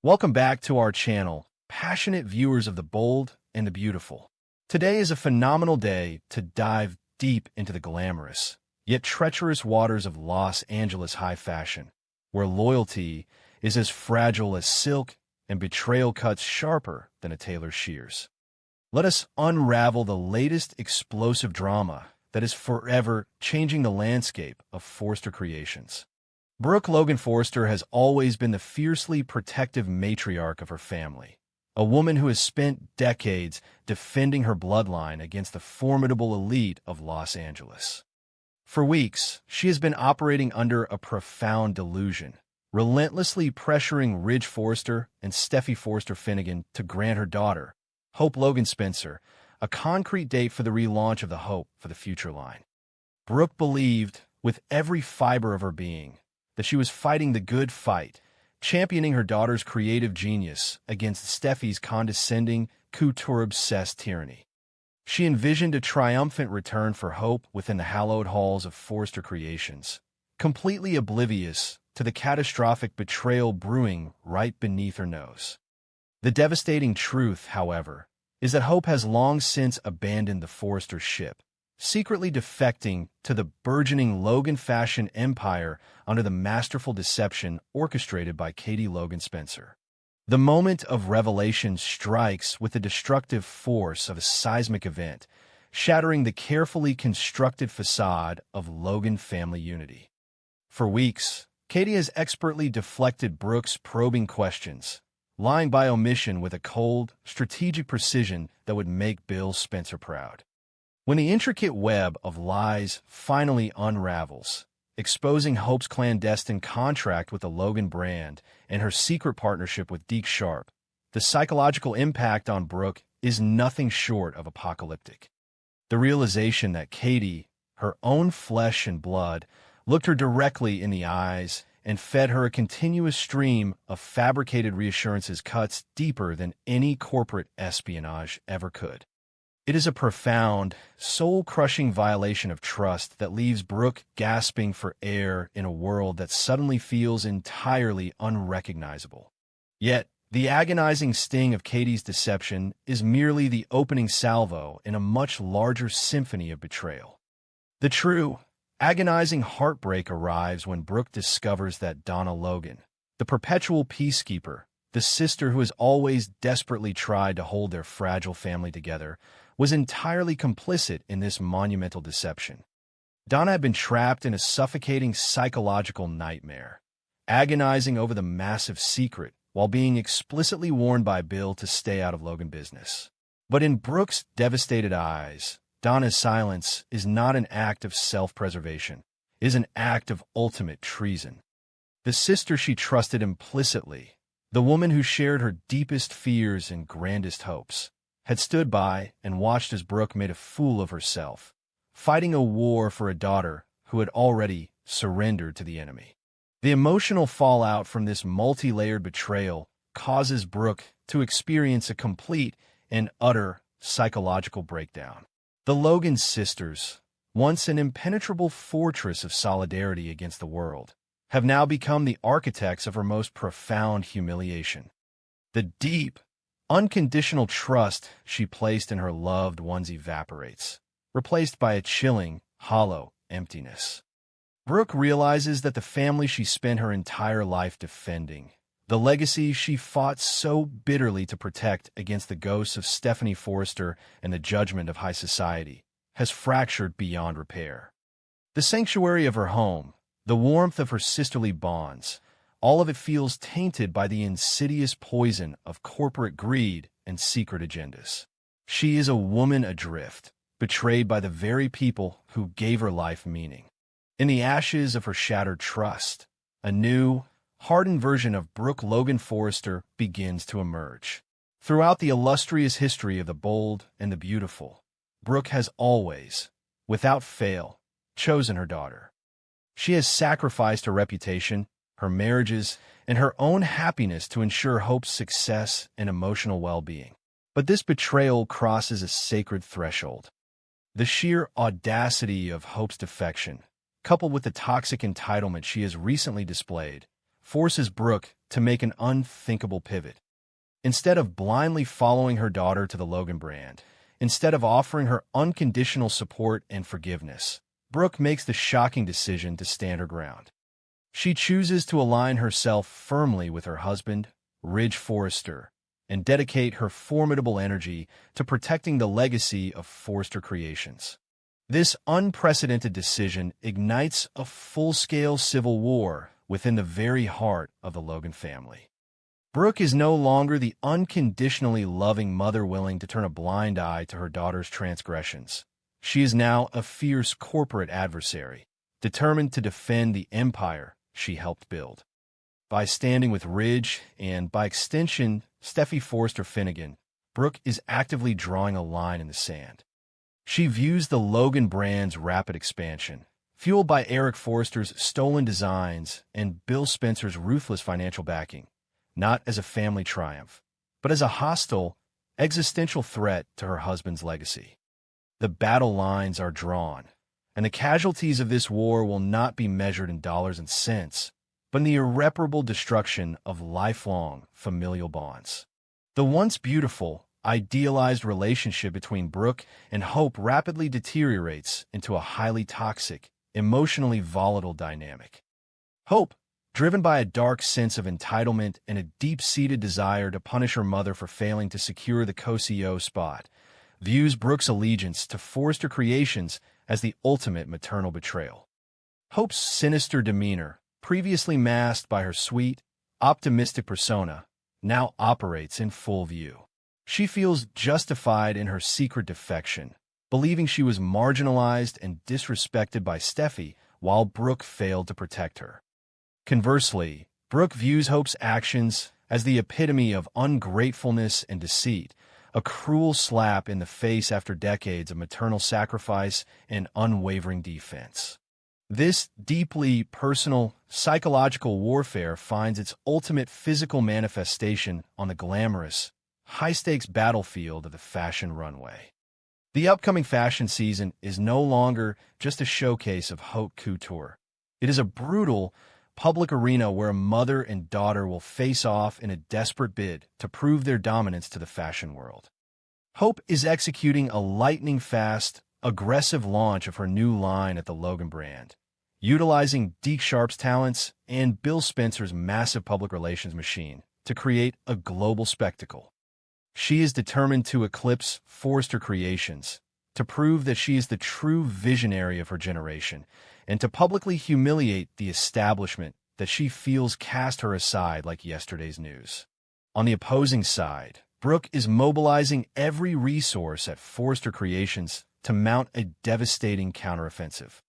Welcome back to our channel, passionate viewers of the bold and the beautiful. Today is a phenomenal day to dive deep into the glamorous, yet treacherous waters of Los Angeles high fashion, where loyalty is as fragile as silk and betrayal cuts sharper than a tailor's shears. Let us unravel the latest explosive drama that is forever changing the landscape of Forrester Creations. Brooke Logan Forrester has always been the fiercely protective matriarch of her family, a woman who has spent decades defending her bloodline against the formidable elite of Los Angeles. For weeks, she has been operating under a profound delusion, relentlessly pressuring Ridge Forrester and Steffy Forrester Finnegan to grant her daughter, Hope Logan Spencer, a concrete date for the relaunch of the Hope for the Future line. Brooke believed, with every fiber of her being, that she was fighting the good fight, championing her daughter's creative genius against Steffy's condescending, couture-obsessed tyranny. She envisioned a triumphant return for Hope within the hallowed halls of Forrester Creations, completely oblivious to the catastrophic betrayal brewing right beneath her nose. The devastating truth, however, is that Hope has long since abandoned the Forrester ship, secretly defecting to the burgeoning Logan fashion empire under the masterful deception orchestrated by Katie Logan Spencer. The moment of revelation strikes with the destructive force of a seismic event, shattering the carefully constructed facade of Logan family unity. For weeks, Katie has expertly deflected Brooke's probing questions, lying by omission with a cold, strategic precision that would make Bill Spencer proud. When the intricate web of lies finally unravels, exposing Hope's clandestine contract with the Logan brand and her secret partnership with Deke Sharp, the psychological impact on Brooke is nothing short of apocalyptic. The realization that Katie, her own flesh and blood, looked her directly in the eyes and fed her a continuous stream of fabricated reassurances cuts deeper than any corporate espionage ever could. It is a profound, soul-crushing violation of trust that leaves Brooke gasping for air in a world that suddenly feels entirely unrecognizable. Yet, the agonizing sting of Katie's deception is merely the opening salvo in a much larger symphony of betrayal. The true, agonizing heartbreak arrives when Brooke discovers that Donna Logan, the perpetual peacekeeper, the sister who has always desperately tried to hold their fragile family together, was entirely complicit in this monumental deception. Donna had been trapped in a suffocating psychological nightmare, agonizing over the massive secret while being explicitly warned by Bill to stay out of Logan business. But in Brooke's devastated eyes, Donna's silence is not an act of self-preservation. It is an act of ultimate treason. The sister she trusted implicitly, the woman who shared her deepest fears and grandest hopes, had stood by and watched as Brooke made a fool of herself, fighting a war for a daughter who had already surrendered to the enemy. The emotional fallout from this multi-layered betrayal causes Brooke to experience a complete and utter psychological breakdown. The Logan sisters, once an impenetrable fortress of solidarity against the world, have now become the architects of her most profound humiliation. The deep, unconditional trust she placed in her loved ones evaporates, replaced by a chilling, hollow emptiness. Brooke realizes that the family she spent her entire life defending, the legacy she fought so bitterly to protect against the ghosts of Stephanie Forrester and the judgment of high society, has fractured beyond repair. The sanctuary of her home, the warmth of her sisterly bonds, all of it feels tainted by the insidious poison of corporate greed and secret agendas. She is a woman adrift, betrayed by the very people who gave her life meaning. In the ashes of her shattered trust, a new, hardened version of Brooke Logan Forrester begins to emerge. Throughout the illustrious history of the bold and the beautiful, Brooke has always, without fail, chosen her daughter. She has sacrificed her reputation, her marriages, and her own happiness to ensure Hope's success and emotional well-being. But this betrayal crosses a sacred threshold. The sheer audacity of Hope's defection, coupled with the toxic entitlement she has recently displayed, forces Brooke to make an unthinkable pivot. Instead of blindly following her daughter to the Logan brand, instead of offering her unconditional support and forgiveness, Brooke makes the shocking decision to stand her ground. She chooses to align herself firmly with her husband, Ridge Forrester, and dedicate her formidable energy to protecting the legacy of Forrester Creations. This unprecedented decision ignites a full-scale civil war within the very heart of the Logan family. Brooke is no longer the unconditionally loving mother willing to turn a blind eye to her daughter's transgressions. She is now a fierce corporate adversary, determined to defend the empire she helped build. By standing with Ridge, and by extension, Steffy Forrester Finnegan, Brooke is actively drawing a line in the sand. She views the Logan brand's rapid expansion, fueled by Eric Forrester's stolen designs and Bill Spencer's ruthless financial backing, not as a family triumph, but as a hostile, existential threat to her husband's legacy. The battle lines are drawn, and the casualties of this war will not be measured in dollars and cents, but in the irreparable destruction of lifelong familial bonds. The once beautiful, idealized relationship between Brooke and Hope rapidly deteriorates into a highly toxic, emotionally volatile dynamic. Hope, driven by a dark sense of entitlement and a deep-seated desire to punish her mother for failing to secure the co-CEO spot, views Brooke's allegiance to Forrester Creations as the ultimate maternal betrayal. Hope's sinister demeanor, previously masked by her sweet, optimistic persona, now operates in full view. She feels justified in her secret defection, believing she was marginalized and disrespected by Steffy while Brooke failed to protect her. Conversely, Brooke views Hope's actions as the epitome of ungratefulness and deceit, a cruel slap in the face after decades of maternal sacrifice and unwavering defense. This deeply personal, psychological warfare finds its ultimate physical manifestation on the glamorous, high-stakes battlefield of the fashion runway. The upcoming fashion season is no longer just a showcase of haute couture. It is a brutal, public arena where a mother and daughter will face off in a desperate bid to prove their dominance to the fashion world. Hope is executing a lightning-fast, aggressive launch of her new line at the Logan brand, utilizing Deke Sharp's talents and Bill Spencer's massive public relations machine to create a global spectacle. She is determined to eclipse Forrester Creations, to prove that she is the true visionary of her generation, and to publicly humiliate the establishment that she feels cast her aside like yesterday's news. On the opposing side, Brooke is mobilizing every resource at Forrester Creations to mount a devastating counteroffensive.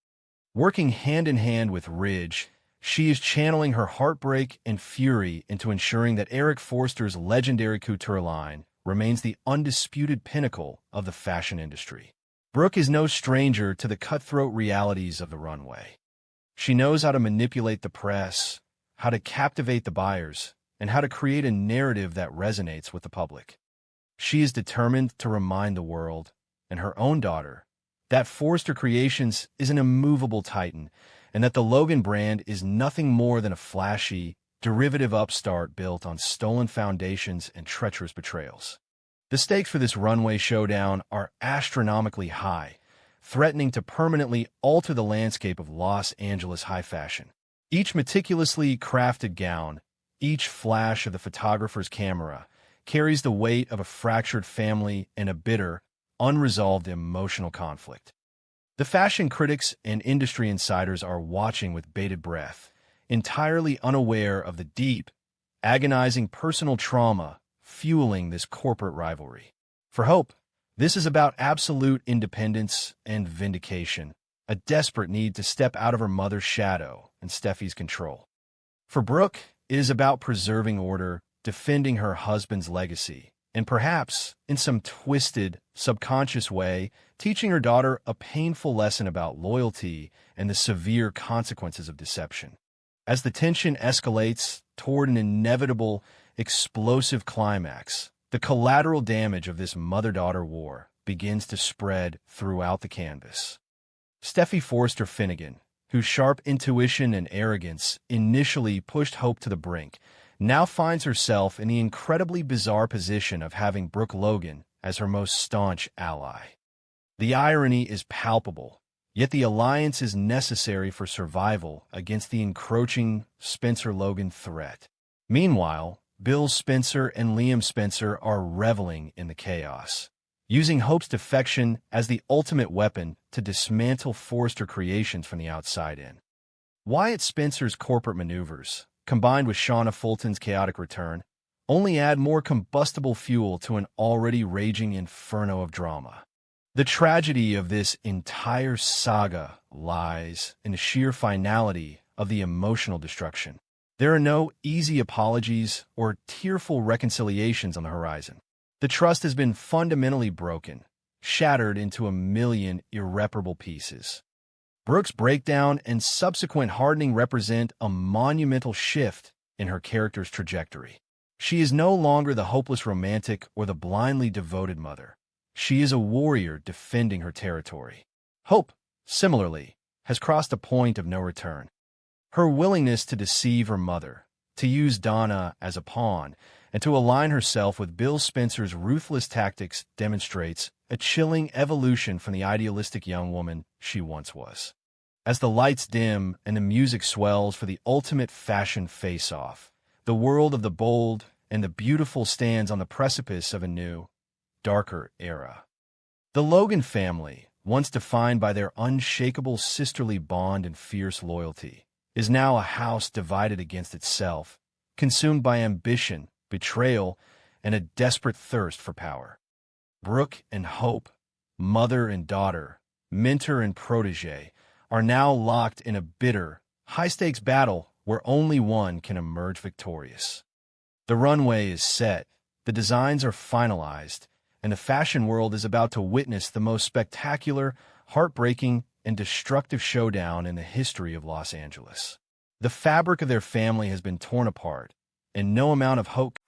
Working hand-in-hand with Ridge, she is channeling her heartbreak and fury into ensuring that Eric Forrester's legendary couture line remains the undisputed pinnacle of the fashion industry. Brooke is no stranger to the cutthroat realities of the runway. She knows how to manipulate the press, how to captivate the buyers, and how to create a narrative that resonates with the public. She is determined to remind the world, and her own daughter, that Forrester Creations is an immovable titan, and that the Logan brand is nothing more than a flashy, derivative upstart built on stolen foundations and treacherous betrayals. The stakes for this runway showdown are astronomically high, threatening to permanently alter the landscape of Los Angeles high fashion. Each meticulously crafted gown, each flash of the photographer's camera, carries the weight of a fractured family and a bitter, unresolved emotional conflict. The fashion critics and industry insiders are watching with bated breath, entirely unaware of the deep, agonizing personal trauma fueling this corporate rivalry. For Hope, this is about absolute independence and vindication, a desperate need to step out of her mother's shadow and Steffy's control. For Brooke, it is about preserving order, defending her husband's legacy, and perhaps, in some twisted, subconscious way, teaching her daughter a painful lesson about loyalty and the severe consequences of deception. As the tension escalates toward an inevitable, explosive climax, the collateral damage of this mother-daughter war begins to spread throughout the canvas. Steffy Forrester Finnegan, whose sharp intuition and arrogance initially pushed Hope to the brink, now finds herself in the incredibly bizarre position of having Brooke Logan as her most staunch ally. The irony is palpable, yet the alliance is necessary for survival against the encroaching Spencer-Logan threat. Meanwhile, Bill Spencer and Liam Spencer are reveling in the chaos, using Hope's defection as the ultimate weapon to dismantle Forrester creations from the outside in. Wyatt Spencer's corporate maneuvers, combined with Shauna Fulton's chaotic return, only add more combustible fuel to an already raging inferno of drama. The tragedy of this entire saga lies in the sheer finality of the emotional destruction. There are no easy apologies or tearful reconciliations on the horizon. The trust has been fundamentally broken, shattered into a million irreparable pieces. Brooke's breakdown and subsequent hardening represent a monumental shift in her character's trajectory. She is no longer the hopeless romantic or the blindly devoted mother. She is a warrior defending her territory. Hope, similarly, has crossed a point of no return. Her willingness to deceive her mother, to use Donna as a pawn, and to align herself with Bill Spencer's ruthless tactics demonstrates a chilling evolution from the idealistic young woman she once was. As the lights dim and the music swells for the ultimate fashion face-off, the world of the bold and the beautiful stands on the precipice of a new, darker era. The Logan family, once defined by their unshakable sisterly bond and fierce loyalty, is now a house divided against itself, consumed by ambition, betrayal, and a desperate thirst for power. Brooke and Hope, mother and daughter, mentor and protege, are now locked in a bitter, high-stakes battle where only one can emerge victorious. The runway is set, the designs are finalized, and the fashion world is about to witness the most spectacular, heartbreaking, and destructive showdown in the history of Los Angeles. The fabric of their family has been torn apart, and no amount of hope